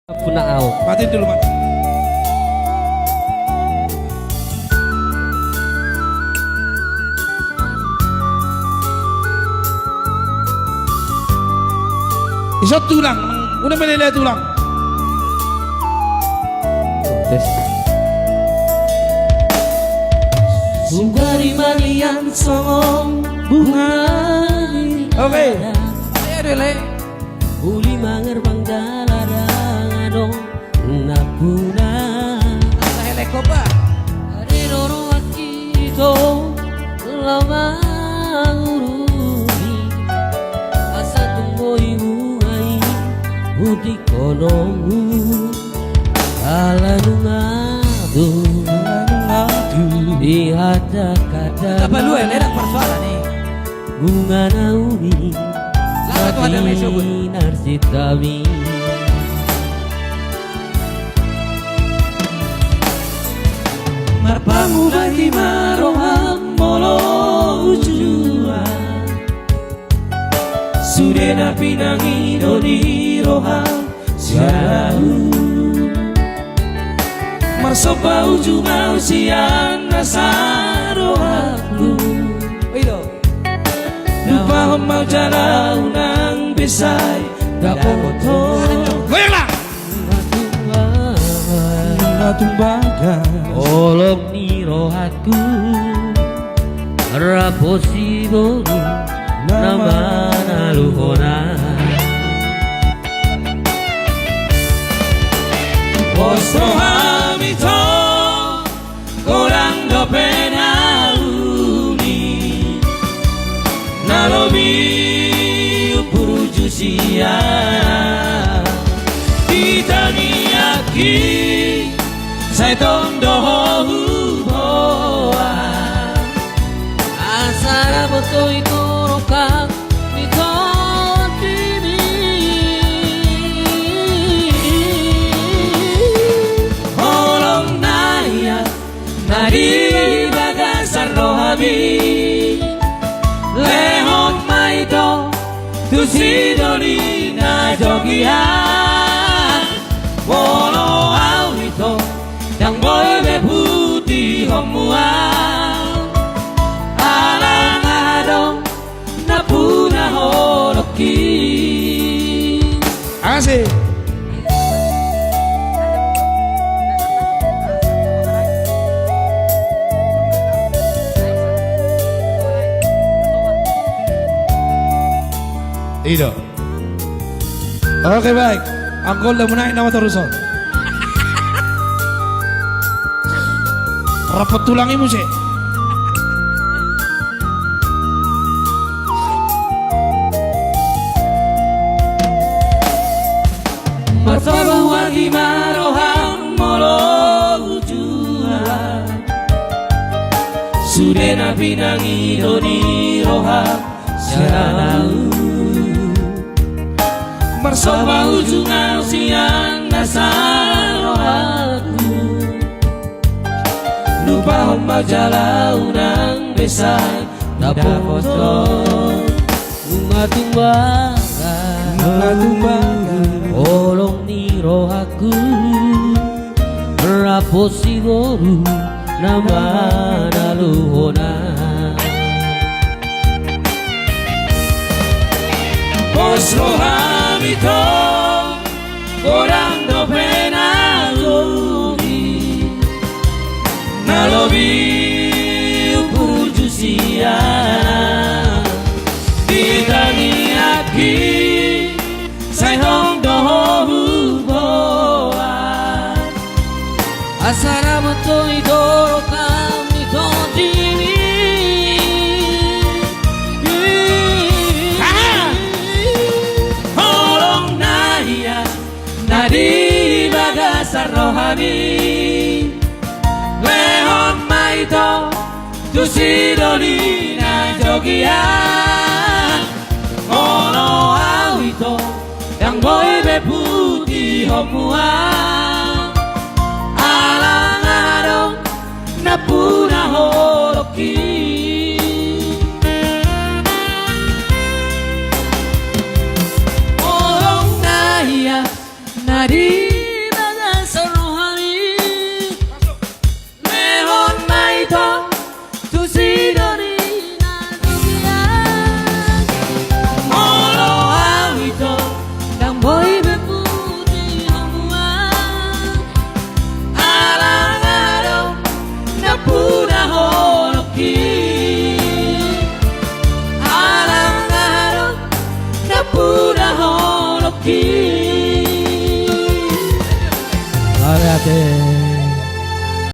Punao. Matiin dulu, Mat. Iso tulang, udah meleleh tulang. Tes. Sugari malian songong bunga. Oke. Ayo dele. Uli mangerbang dalarang adong napuna. Asa heleko ba? Ari roro akito lama uruni. Asa tunggoy hungai uti konomu. Alanungadu di hada-kada. Apa lu enak persoalan nih? Bunga nauni Lalu ada meso bu. narsit kami. Marpamu bagi maroham molo ujua Sudena pinangi doni roham siarau Marsopa ujung usian nasaro aku Lupa mau jalan nang besai gak foto Goyanglah. Tumbaga. Olok ni rohaku Raposi boru nama naluhona Poso hamito Korang do penauni Nalobi upurujusia Ditani aki Saya tondo huboa Asara boto itu rokak Mito diri Holong naya Nadi bagasar rohabi Lehon maito Tusidoni na jogia Wolo awito Yang boy beputi homua Alang adong Napuna holoki Asik. Ido. Oke baik. Angkol udah menaik nama terusan. Rapot tulangimu sih. Martabahu wagi maroham molo ujua Sudena pinangi doni roham siaranau Marsopa ujung usian nasaro aku Lupa homba jalau nang besar Dapo foto Bunga tumbaga Olong ni rohaku Raposi boru nama naluhona Pos rohamito Korang do penaluri Nalobi upurujusia Ditani aki Sayong doho huboa Asara beto idoro kami diri Holong naya Nadi bagasar rohani Lehon maito Tusidoni na jogia Ono awito Yang boy beputi homua Alang adong Napuna holoki Olong naya Nadi